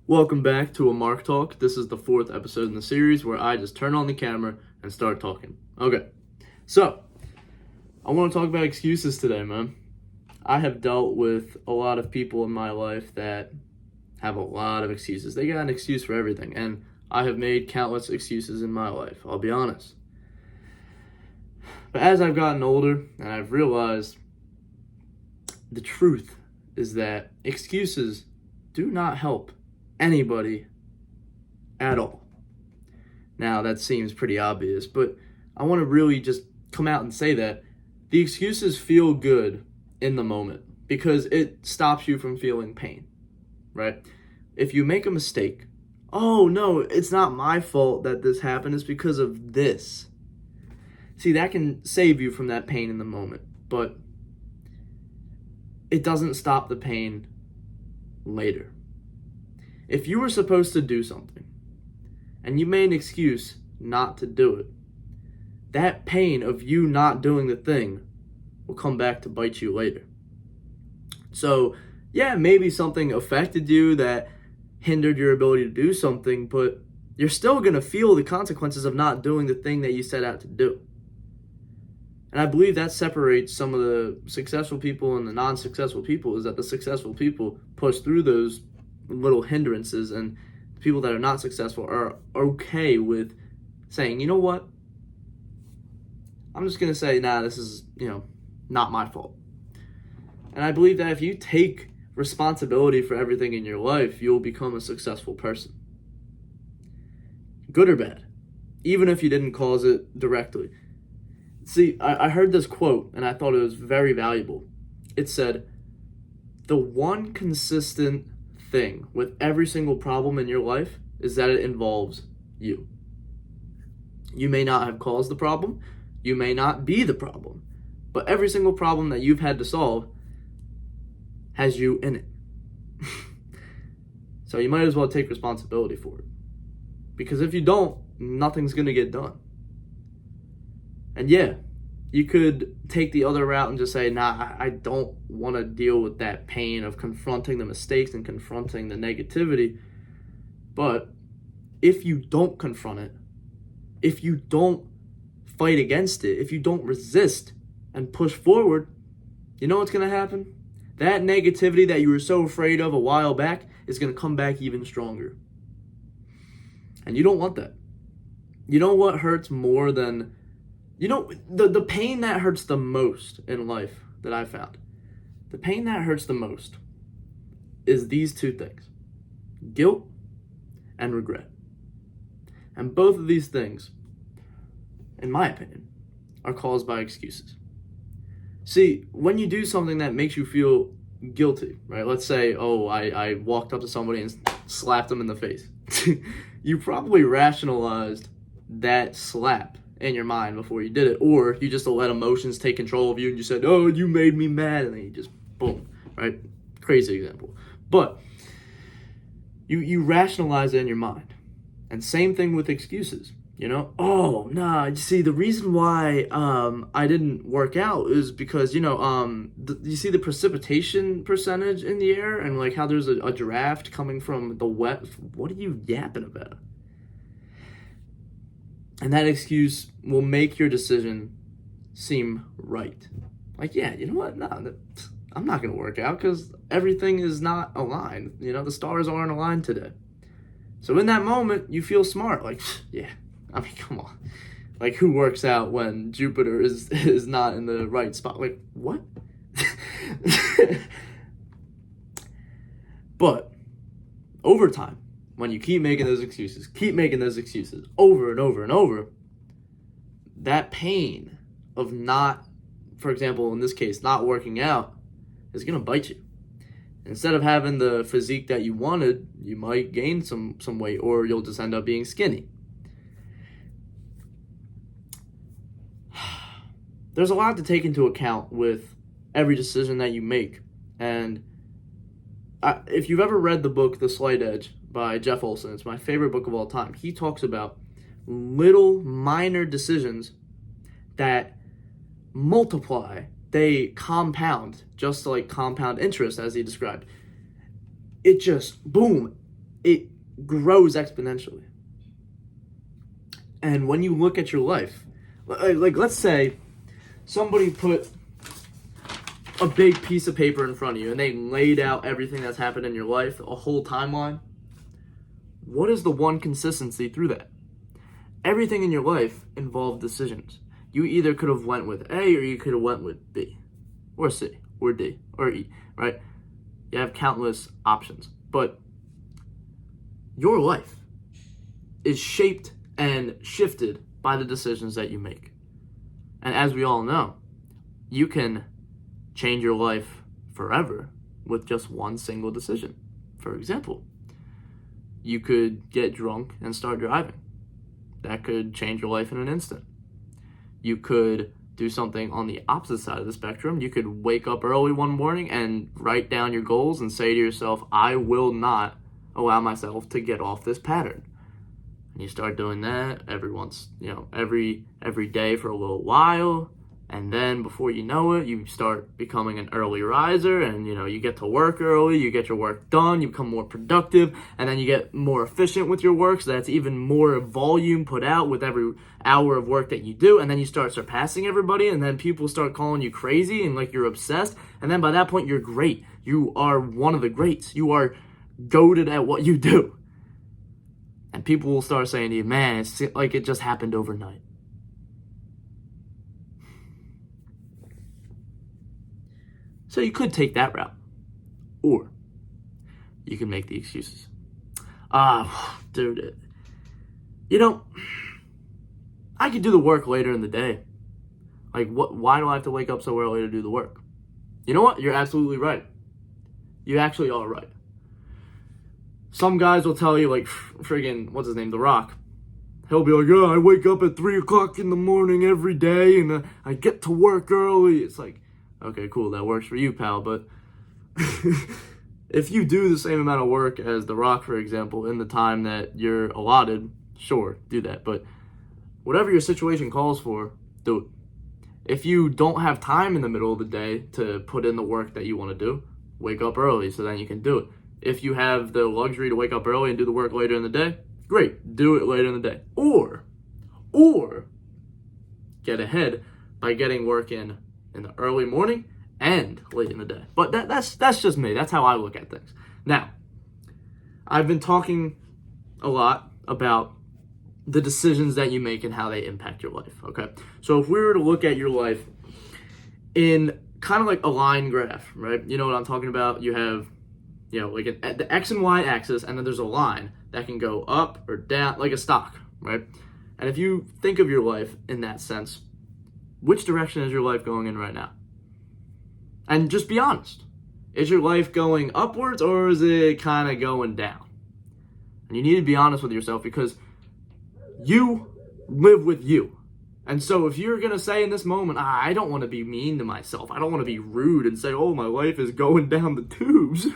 Welcome back to a Mark Talk. This is the fourth episode in the series where I just turn on the camera and start talking. Okay, so I want to talk about excuses today, man. I have dealt with a lot of people in my life that have a lot of excuses. They got an excuse for everything, and I have made countless excuses in my life, I'll be honest. But as I've gotten older and I've realized the truth is that excuses do not help anybody at all. Now, that seems pretty obvious, but I want to really just come out and say that the excuses feel good in the moment because it stops you from feeling pain, right? If you make a mistake, oh no, it's not my fault that this happened, it's because of this. See, that can save you from that pain in the moment, but it doesn't stop the pain later. If you were supposed to do something and you made an excuse not to do it, that pain of you not doing the thing will come back to bite you later. So, yeah, maybe something affected you that hindered your ability to do something, but you're still going to feel the consequences of not doing the thing that you set out to do. And I believe that separates some of the successful people and the non-successful people, is that the successful people push through those little hindrances, and people that are not successful are okay with saying, you know what, I'm just going to say, nah, this is, not my fault. And I believe that if you take responsibility for everything in your life, you'll become a successful person. Good or bad, even if you didn't cause it directly. See, I heard this quote, and I thought it was very valuable. It said, the one consistent thing with every single problem in your life is that it involves you. You may not have caused the problem, you may not be the problem, but every single problem that you've had to solve has you in it. So you might as well take responsibility for it. Because if you don't, nothing's going to get done. And yeah, you could take the other route and just say, nah, I don't want to deal with that pain of confronting the mistakes and confronting the negativity. But if you don't confront it, if you don't fight against it, if you don't resist and push forward, you know what's going to happen? That negativity that you were so afraid of a while back is going to come back even stronger. And you don't want that. You know what hurts more than... the pain that hurts the most in life that I found, the pain that hurts the most is these two things: guilt and regret. And both of these things, in my opinion, are caused by excuses. See, when you do something that makes you feel guilty, right? Let's say, I walked up to somebody and slapped them in the face. You probably rationalized that slap in your mind before you did it, or you just let emotions take control of you and you said, oh, you made me mad, and then you just boom, right? Crazy example. But you rationalize it in your mind. And same thing with excuses. Oh, nah, you see, the reason why I didn't work out is because, you see the precipitation percentage in the air and like how there's a draft coming from the wet. What are you yapping about? And that excuse will make your decision seem right. Like, yeah, you know what? No, I'm not going to work out because everything is not aligned. The stars aren't aligned today. So in that moment, you feel smart. Like, yeah, I mean, come on. Like, who works out when Jupiter is not in the right spot? Like, what? But over time, when you keep making those excuses over and over and over, that pain of not, for example, in this case, not working out is going to bite you. Instead of having the physique that you wanted, you might gain some weight, or you'll just end up being skinny. There's a lot to take into account with every decision that you make. And if you've ever read the book The Slight Edge by Jeff Olson, it's my favorite book of all time. He talks about little minor decisions that multiply, they compound, just like compound interest, as he described. It just, boom, it grows exponentially. And when you look at your life, like let's say somebody put a big piece of paper in front of you and they laid out everything that's happened in your life, a whole timeline. What is the one consistency through that? Everything in your life involved decisions. You either could have went with A or you could have went with B or C or D or E, right? You have countless options, but your life is shaped and shifted by the decisions that you make. And as we all know, you can change your life forever with just one single decision. For example, you could get drunk and start driving. That could change your life in an instant. You could do something on the opposite side of the spectrum. You could wake up early one morning and write down your goals and say to yourself, I will not allow myself to get off this pattern. And you start doing that every day for a little while. And then before you know it, you start becoming an early riser and, you get to work early, you get your work done, you become more productive, and then you get more efficient with your work. So that's even more volume put out with every hour of work that you do. And then you start surpassing everybody, and then people start calling you crazy and like you're obsessed. And then by that point, you're great. You are one of the greats. You are goated at what you do. And people will start saying to you, man, it's like it just happened overnight. So you could take that route. Or you can make the excuses. Dude, I could do the work later in the day. Like, why do I have to wake up so early to do the work? You know what? You're absolutely right. You actually are right. Some guys will tell you, like, friggin', what's his name, The Rock. He'll be like, yeah, I wake up at 3 o'clock in the morning every day, and I get to work early. It's like, okay, cool, that works for you, pal, but if you do the same amount of work as The Rock, for example, in the time that you're allotted, sure, do that. But whatever your situation calls for, do it. If you don't have time in the middle of the day to put in the work that you want to do, wake up early so then you can do it. If you have the luxury to wake up early and do the work later in the day, great, do it later in the day. Or get ahead by getting work in the early morning and late in the day. But that's just me. That's how I look at things. Now, I've been talking a lot about the decisions that you make and how they impact your life, okay? So if we were to look at your life in kind of like a line graph, right? You know what I'm talking about? You have, like the X and Y axis, and then there's a line that can go up or down, like a stock, right? And if you think of your life in that sense, which direction is your life going in right now? And just be honest. Is your life going upwards or is it kind of going down? And you need to be honest with yourself because you live with you. And so if you're going to say in this moment, I don't want to be mean to myself, I don't want to be rude and say, oh, my life is going down the tubes,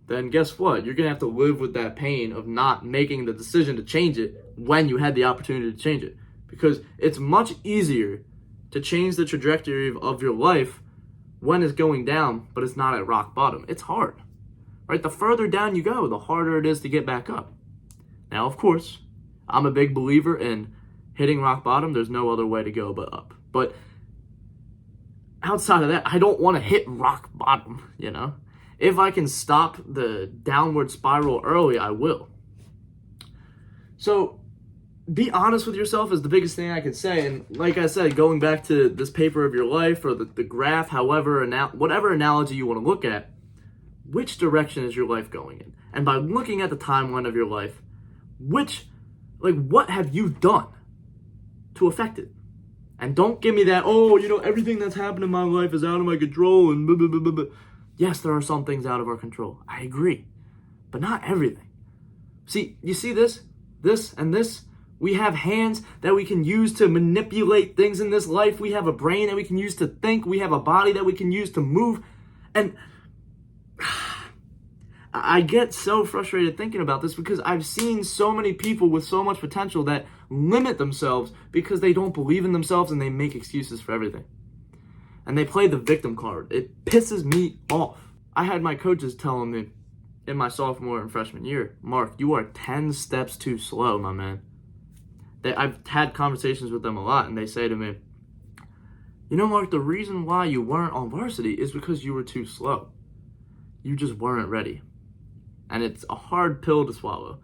then guess what? You're going to have to live with that pain of not making the decision to change it when you had the opportunity to change it. Because it's much easier to change the trajectory of your life when it's going down, but it's not at rock bottom. It's hard, right? The further down you go, the harder it is to get back up. Now, of course, I'm a big believer in hitting rock bottom. There's no other way to go but up. But outside of that, I don't want to hit rock bottom, If I can stop the downward spiral early, I will. So be honest with yourself is the biggest thing I can say. And like I said, going back to this paper of your life or the graph, whatever analogy you want to look at, which direction is your life going in? And by looking at the timeline of your life, what have you done to affect it? And don't give me that, everything that's happened in my life is out of my control and blah, blah, blah, blah, blah. Yes, there are some things out of our control. I agree. But not everything. See, you see this, and this? We have hands that we can use to manipulate things in this life. We have a brain that we can use to think. We have a body that we can use to move. And I get so frustrated thinking about this because I've seen so many people with so much potential that limit themselves because they don't believe in themselves and they make excuses for everything. And they play the victim card. It pisses me off. I had my coaches telling me, in my sophomore and freshman year, Mark, you are 10 steps too slow, my man. I've had conversations with them a lot, and they say to me, you know, Mark, the reason why you weren't on varsity is because you were too slow. You just weren't ready. And it's a hard pill to swallow,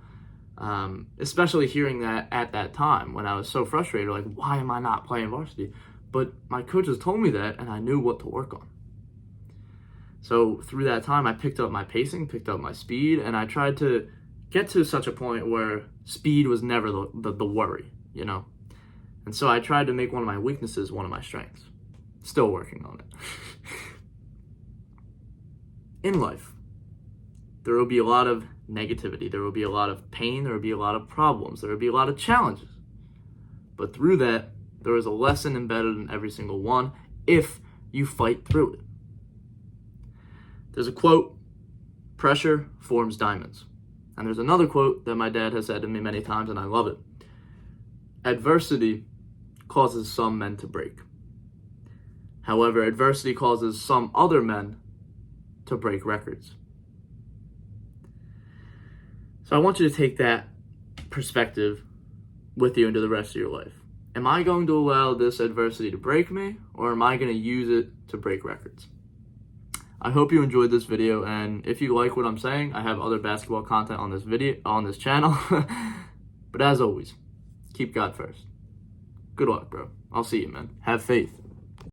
especially hearing that at that time when I was so frustrated, like, why am I not playing varsity? But my coaches told me that, and I knew what to work on. So through that time, I picked up my pacing, picked up my speed, and I tried to get to such a point where speed was never the worry, you know? And so I tried to make one of my weaknesses one of my strengths. Still working on it. In life, there will be a lot of negativity. There will be a lot of pain. There will be a lot of problems. There will be a lot of challenges. But through that, there is a lesson embedded in every single one if you fight through it. There's a quote, pressure forms diamonds. And there's another quote that my dad has said to me many times, and I love it. Adversity causes some men to break. However, adversity causes some other men to break records. So I want you to take that perspective with you into the rest of your life. Am I going to allow this adversity to break me, or am I going to use it to break records? I hope you enjoyed this video, and if you like what I'm saying, I have other basketball content on this channel. But as always, keep God first. Good luck, bro. I'll see you, man. Have faith.